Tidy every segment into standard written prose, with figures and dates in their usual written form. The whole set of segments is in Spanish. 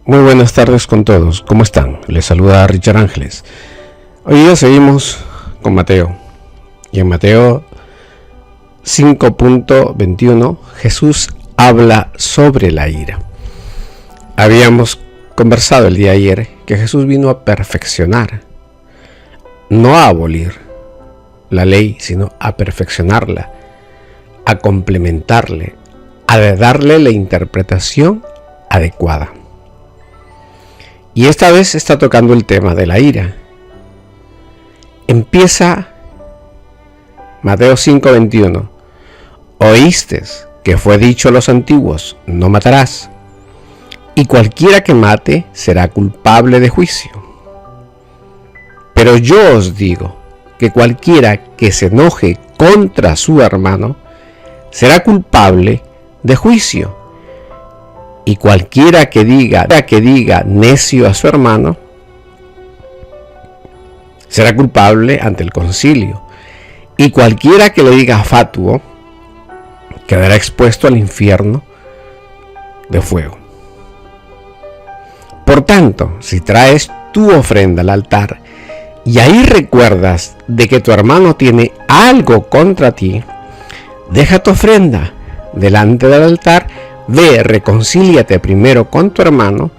Muy buenas tardes con todos, ¿cómo están? Les saluda Richard Ángeles. Hoy día seguimos con Mateo. Y en Mateo 5.21 Jesús habla sobre la ira. Habíamos conversado el día de ayer que Jesús vino a perfeccionar, no a abolir la ley, sino a perfeccionarla, a complementarle, a darle la interpretación adecuada. Y esta vez está tocando el tema de la ira. Empieza Mateo 5:21. Oísteis que fue dicho a los antiguos, no matarás, y cualquiera que mate será culpable de juicio. Pero yo os digo que cualquiera que se enoje contra su hermano será culpable de juicio. Y cualquiera que diga necio a su hermano será culpable ante el concilio. Y cualquiera que le diga fatuo quedará expuesto al infierno de fuego. Por tanto, si traes tu ofrenda al altar y ahí recuerdas de que tu hermano tiene algo contra ti, deja tu ofrenda delante del altar. Ve, reconcíliate primero con tu hermano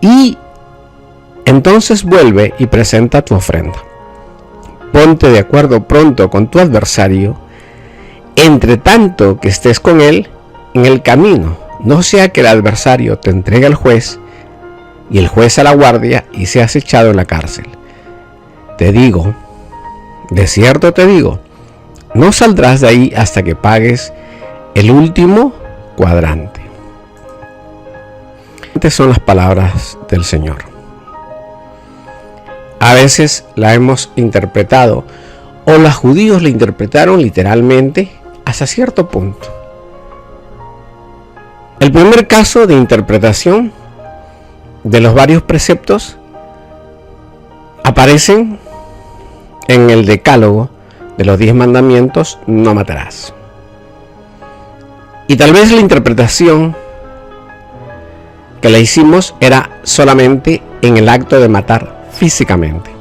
y entonces vuelve y presenta tu ofrenda. Ponte de acuerdo pronto con tu adversario, entre tanto que estés con él en el camino, no sea que el adversario te entregue al juez y el juez a la guardia y seas echado en la cárcel. Te digo, de cierto te digo, no saldrás de ahí hasta que pagues el último cuadrante. Estas son las palabras del Señor. A veces la hemos interpretado, o los judíos la interpretaron literalmente hasta cierto punto. El primer caso de interpretación de los varios preceptos aparecen en el decálogo de los 10 mandamientos: no matarás. Y tal vez la interpretación que le hicimos era solamente en el acto de matar físicamente.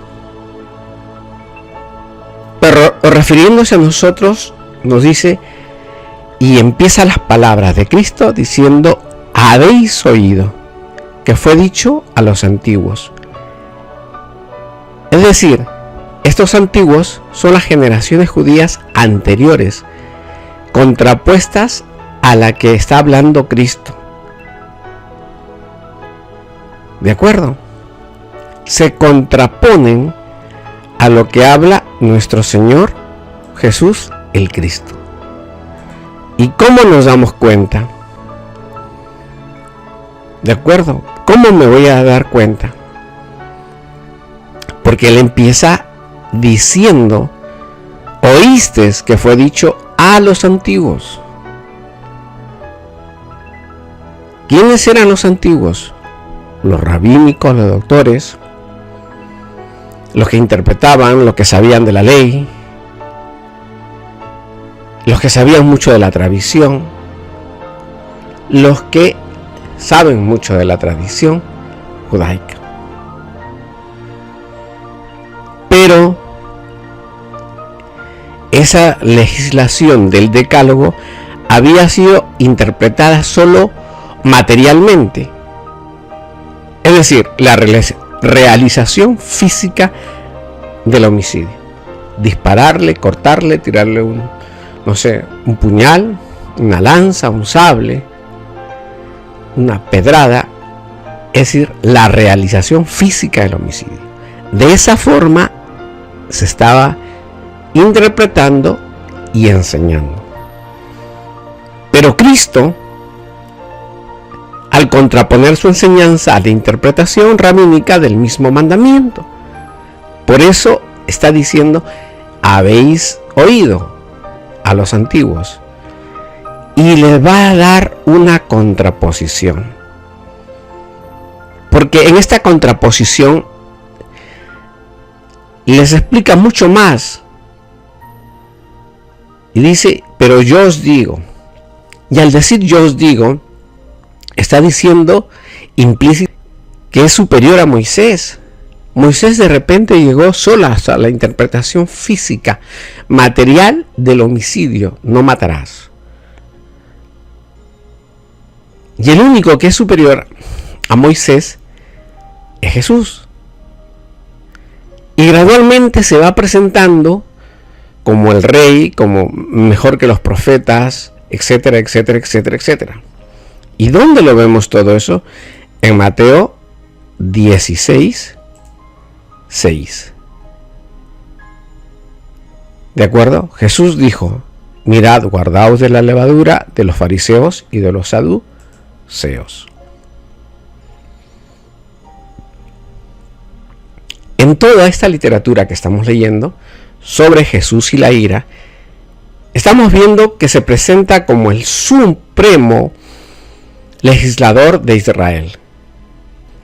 Pero refiriéndose a nosotros, nos dice, y empieza las palabras de Cristo diciendo: habéis oído que fue dicho a los antiguos. Es decir, estos antiguos son las generaciones judías anteriores, contrapuestas a la que está hablando Cristo. ¿De acuerdo? Se contraponen a lo que habla nuestro Señor Jesús el Cristo. ¿Y cómo nos damos cuenta? ¿De acuerdo? ¿Cómo me voy a dar cuenta? Porque Él empieza diciendo: oísteis que fue dicho a los antiguos. ¿Quiénes eran los antiguos? Los rabínicos, los doctores, los que interpretaban, los que sabían de la ley, los que sabían mucho de la tradición, los que saben mucho de la tradición judaica. Pero esa legislación del decálogo había sido interpretada solo materialmente, es decir, la realización física del homicidio: dispararle, cortarle, tirarle un puñal, una lanza, un sable, una pedrada, es decir, la realización física del homicidio. De esa forma se estaba interpretando y enseñando. Pero Cristo, al contraponer su enseñanza a la interpretación rabínica del mismo mandamiento, por eso está diciendo: habéis oído a los antiguos, y les va a dar una contraposición, porque en esta contraposición les explica mucho más y dice: pero yo os digo. Y al decir yo os digo, está diciendo implícitamente que es superior a Moisés. Moisés de repente llegó sola a la interpretación física, material del homicidio, no matarás. Y el único que es superior a Moisés es Jesús. Y gradualmente se va presentando como el rey, como mejor que los profetas, etcétera, etcétera, etcétera, etcétera. ¿Y dónde lo vemos todo eso? En Mateo 16, 6. ¿De acuerdo? Jesús dijo: mirad, guardaos de la levadura de los fariseos y de los saduceos. En toda esta literatura que estamos leyendo sobre Jesús y la ira, estamos viendo que se presenta como el supremo legislador de Israel.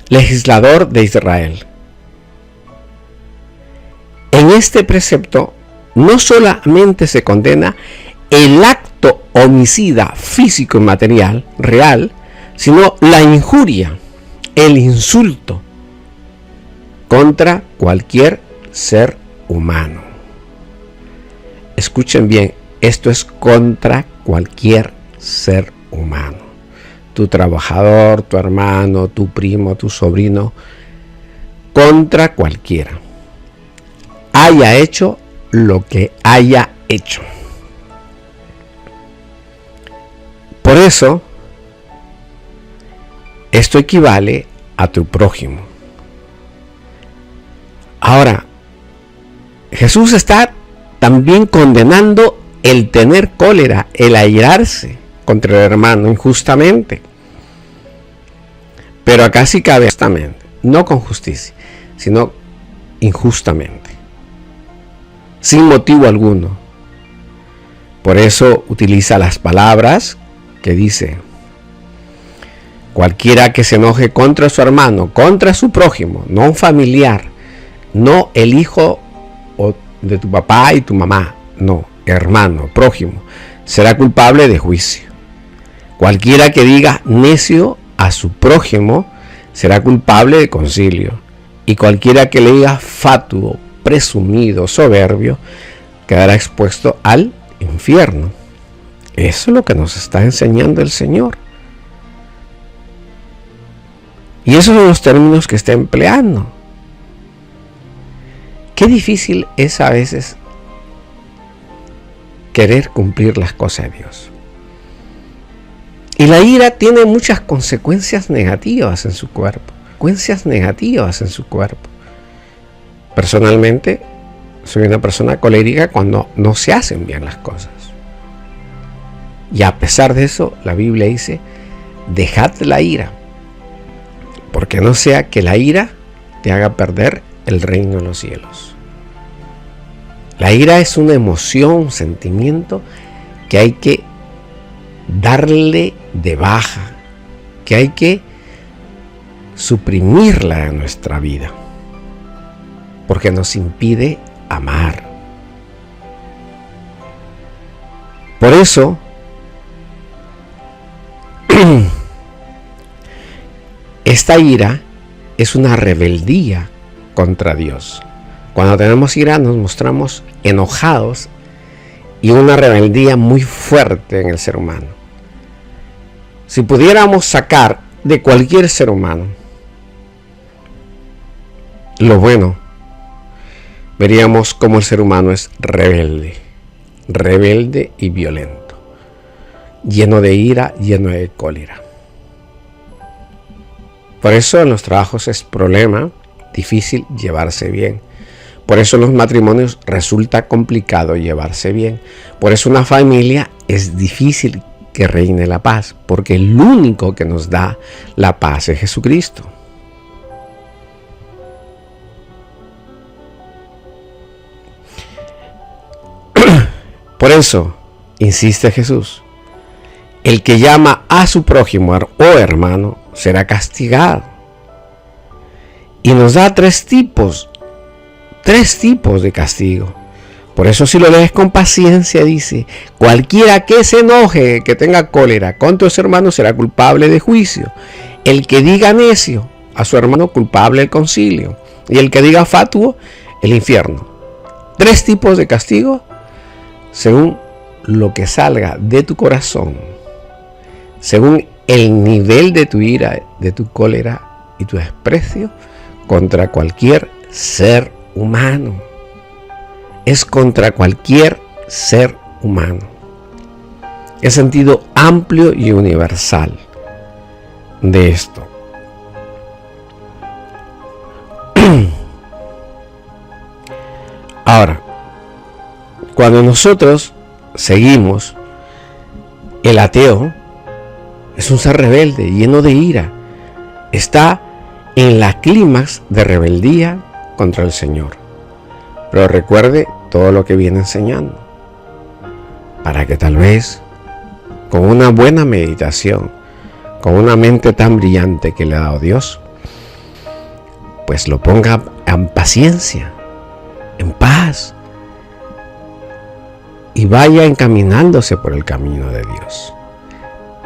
Legislador de Israel. En este precepto no solamente se condena el acto homicida físico y material real, sino la injuria, el insulto contra cualquier ser humano. Escuchen bien, esto es contra cualquier ser humano. Tu trabajador, tu hermano, tu primo, tu sobrino, contra cualquiera. Haya hecho lo que haya hecho. Por eso, esto equivale a tu prójimo. Ahora, Jesús está también condenando el tener cólera, el airarse contra el hermano injustamente. Pero acá sí cabe justamente, no con justicia, sino injustamente, sin motivo alguno. Por eso utiliza las palabras que dice: cualquiera que se enoje contra su hermano, contra su prójimo, no un familiar, no el hijo de tu papá y tu mamá, no, hermano, prójimo, será culpable de juicio. Cualquiera que diga necio a su prójimo será culpable de concilio. Y cualquiera que le diga fatuo, presumido, soberbio, quedará expuesto al infierno. Eso es lo que nos está enseñando el Señor. Y esos son los términos que está empleando. Qué difícil es a veces querer cumplir las cosas de Dios. Y la ira tiene muchas consecuencias negativas en su cuerpo. Personalmente, soy una persona colérica cuando no se hacen bien las cosas. Y a pesar de eso, la Biblia dice: dejad la ira, porque no sea que la ira te haga perder el reino de los cielos. La ira es una emoción, un sentimiento que hay que darle de baja, que hay que suprimirla en nuestra vida, porque nos impide amar. Por eso, esta ira es una rebeldía contra Dios. Cuando tenemos ira nos mostramos enojados y una rebeldía muy fuerte en el ser humano. Si pudiéramos sacar de cualquier ser humano lo bueno, veríamos cómo el ser humano es rebelde y violento, lleno de ira, lleno de cólera. Por eso en los trabajos es problema difícil llevarse bien. Por eso en los matrimonios resulta complicado llevarse bien. Por eso una familia es difícil que reine la paz, porque el único que nos da la paz es Jesucristo. Por eso insiste Jesús: el que llama a su prójimo o hermano será castigado. Y nos da tres tipos de castigo. Por eso si lo lees con paciencia, dice, cualquiera que se enoje, que tenga cólera contra su hermano será culpable de juicio. El que diga necio a su hermano, culpable del concilio. Y el que diga fatuo, el infierno. 3 tipos de castigo según lo que salga de tu corazón, según el nivel de tu ira, de tu cólera y tu desprecio contra cualquier ser humano. Es contra cualquier ser humano. Es sentido amplio y universal de esto. Ahora, cuando nosotros seguimos, el ateo es un ser rebelde, lleno de ira. Está en la clímax de rebeldía contra el Señor. Pero recuerde todo lo que viene enseñando, para que tal vez con una buena meditación, con una mente tan brillante que le ha dado Dios, pues lo ponga en paciencia, en paz, y vaya encaminándose por el camino de Dios.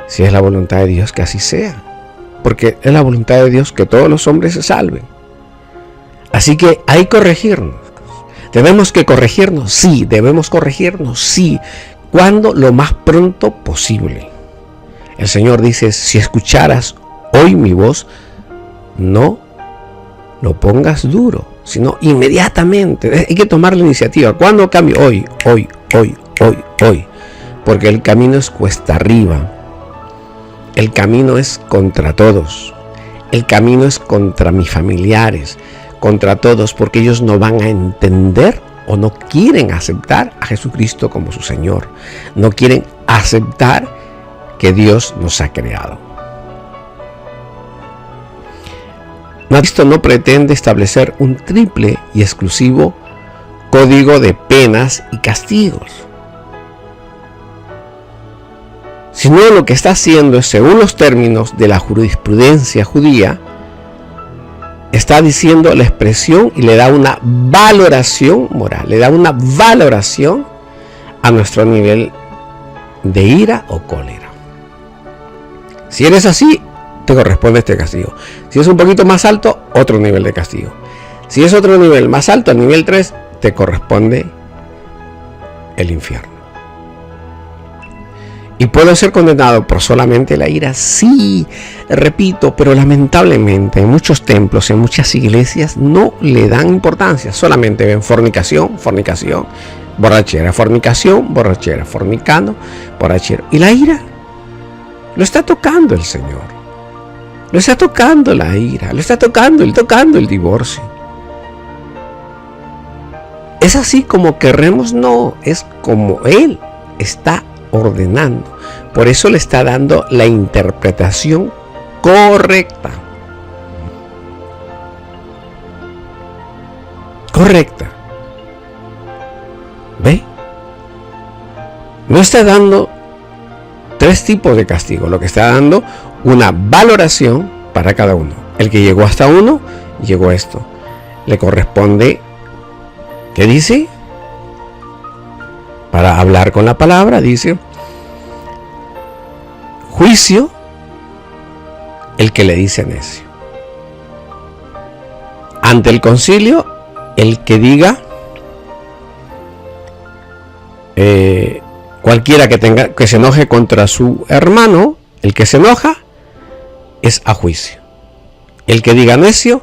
Si es la voluntad de Dios, que así sea, porque es la voluntad de Dios que todos los hombres se salven. Así que hay que corregirnos. ¿Debemos que corregirnos? Sí, debemos corregirnos, sí. ¿Cuándo? Lo más pronto posible. El Señor dice, si escucharas hoy mi voz, no lo pongas duro, sino inmediatamente. Hay que tomar la iniciativa. ¿Cuándo cambio? Hoy. Porque el camino es cuesta arriba. El camino es contra todos. El camino es contra mis familiares, contra todos, porque ellos no van a entender o no quieren aceptar a Jesucristo como su Señor. No quieren aceptar que Dios nos ha creado. Cristo no pretende establecer un triple y exclusivo código de penas y castigos, sino lo que está haciendo es, según los términos de la jurisprudencia judía, está diciendo la expresión y le da una valoración moral, le da una valoración a nuestro nivel de ira o cólera. Si eres así, te corresponde este castigo. Si es un poquito más alto, otro nivel de castigo. Si es otro nivel más alto, el nivel 3, te corresponde el infierno. ¿Y puedo ser condenado por solamente la ira? Sí, repito, pero lamentablemente en muchos templos, en muchas iglesias no le dan importancia. Solamente ven fornicación, borrachera, fornicando, borrachera. ¿Y la ira? Lo está tocando el Señor. Lo está tocando la ira, lo está tocando el divorcio. ¿Es así como queremos? No, es como Él está ordenando. Por eso le está dando la interpretación correcta. ¿Ve? No está dando 3 tipos de castigo. Lo que está dando una valoración para cada uno. El que llegó hasta 1, llegó a esto. Le corresponde, ¿qué dice? Para hablar con la palabra, dice, juicio, el que le dice necio. Ante el concilio, el que diga, cualquiera que se enoje contra su hermano, el que se enoja, es a juicio. El que diga necio,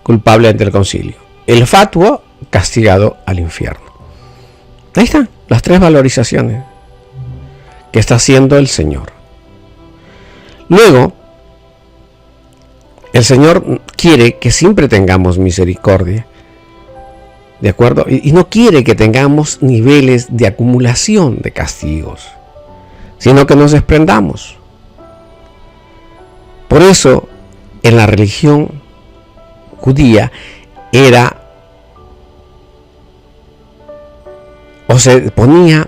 culpable ante el concilio. El fatuo, castigado al infierno. Ahí están las 3 valorizaciones que está haciendo el Señor. Luego, el Señor quiere que siempre tengamos misericordia, ¿de acuerdo? Y no quiere que tengamos niveles de acumulación de castigos, sino que nos desprendamos. Por eso, en la religión judía se ponía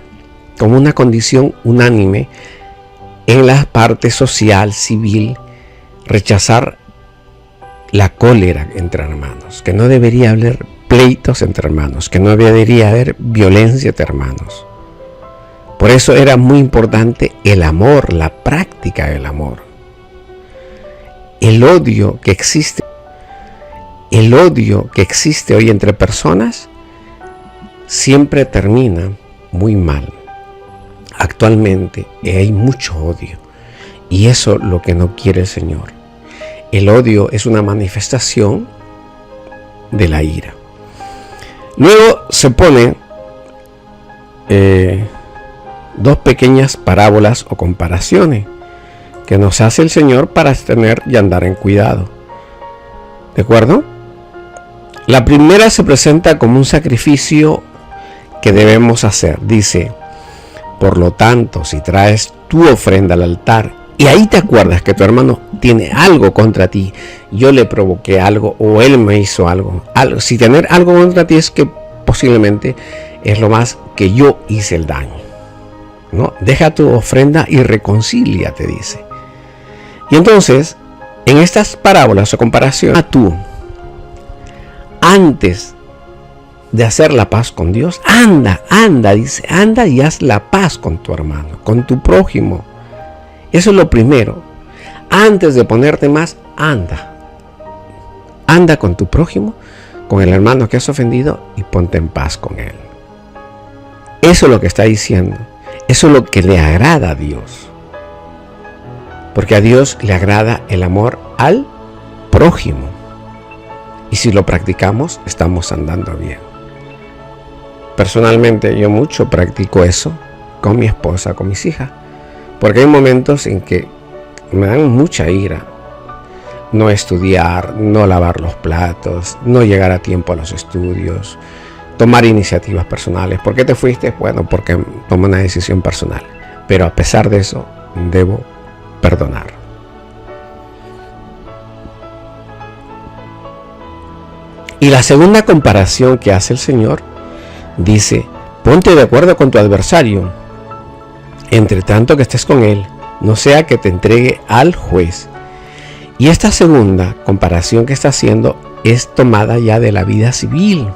como una condición unánime en la parte social, civil, rechazar la cólera entre hermanos, que no debería haber pleitos entre hermanos, que no debería haber violencia entre hermanos. Por eso era muy importante el amor, la práctica del amor. El odio que existe hoy entre personas siempre termina muy mal. Actualmente hay mucho odio y eso es lo que no quiere el Señor. El odio es una manifestación de la ira. Luego se pone dos pequeñas parábolas o comparaciones que nos hace el Señor para tener y andar en cuidado. ¿De acuerdo? La primera se presenta como un sacrificio que debemos hacer. Dice: por lo tanto, si traes tu ofrenda al altar y ahí te acuerdas que tu hermano tiene algo contra ti, yo le provoqué algo o él me hizo algo. Si tener algo contra ti es que posiblemente es lo más que yo hice el daño, ¿no? Deja tu ofrenda y reconcíliate, dice. Y entonces, en estas parábolas o comparaciones, tú, antes de hacer la paz con Dios, dice, anda y haz la paz con tu hermano, con tu prójimo. Eso es lo primero. Antes de ponerte más, anda con tu prójimo, con el hermano que has ofendido, y ponte en paz con él. Eso es lo que está diciendo. Eso es lo que le agrada a Dios. Porque a Dios le agrada el amor al prójimo. Y si lo practicamos, estamos andando bien. Personalmente, yo mucho practico eso con mi esposa, con mis hijas. Porque hay momentos en que me dan mucha ira. No estudiar, no lavar los platos, no llegar a tiempo a los estudios, tomar iniciativas personales. ¿Por qué te fuiste? Bueno, porque tomé una decisión personal. Pero a pesar de eso, debo perdonar. Y la segunda comparación que hace el Señor dice: ponte de acuerdo con tu adversario, entre tanto que estés con él, no sea que te entregue al juez. Y esta segunda comparación que está haciendo es tomada ya de la vida civil.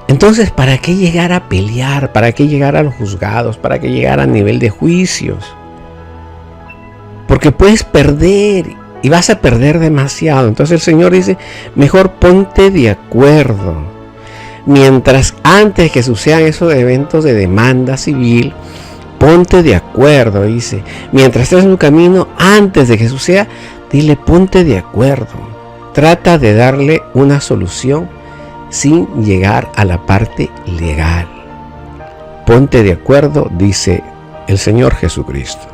Entonces, ¿para qué llegar a pelear? ¿Para qué llegar a los juzgados? ¿Para qué llegar a nivel de juicios? Porque puedes perder y vas a perder demasiado. Entonces el Señor dice: mejor ponte de acuerdo. Mientras antes que sucedan esos eventos de demanda civil, ponte de acuerdo, dice. Mientras estés en tu camino, antes de que suceda, dile: ponte de acuerdo. Trata de darle una solución sin llegar a la parte legal. Ponte de acuerdo, dice el Señor Jesucristo.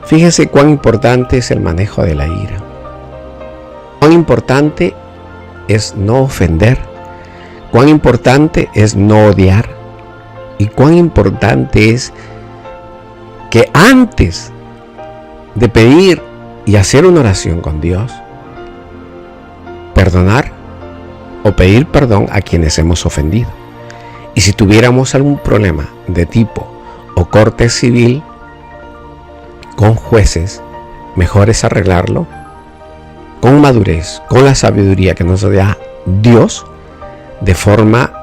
Fíjense cuán importante es el manejo de la ira. Cuán importante es no ofender. Cuán importante es no odiar. Y cuán importante es que antes de pedir y hacer una oración con Dios, perdonar o pedir perdón a quienes hemos ofendido. Y si tuviéramos algún problema de tipo o corte civil con jueces, mejor es arreglarlo con madurez, con la sabiduría que nos da Dios, de forma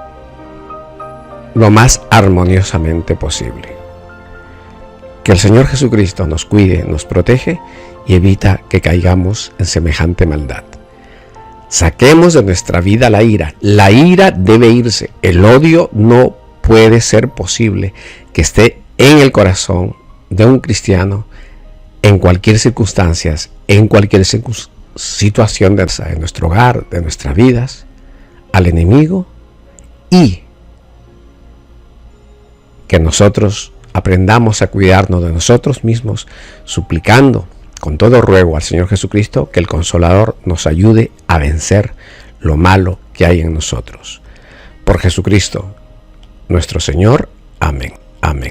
lo más armoniosamente posible. Que el Señor Jesucristo nos cuide, nos protege y evita que caigamos en semejante maldad. Saquemos de nuestra vida la ira. La ira debe irse. El odio no puede ser posible que esté en el corazón de un cristiano en cualquier circunstancia, en cualquier situación de nuestro hogar, de nuestras vidas, al enemigo, y que nosotros aprendamos a cuidarnos de nosotros mismos, suplicando con todo ruego al Señor Jesucristo que el Consolador nos ayude a vencer lo malo que hay en nosotros. Por Jesucristo, nuestro Señor. Amén. Amén.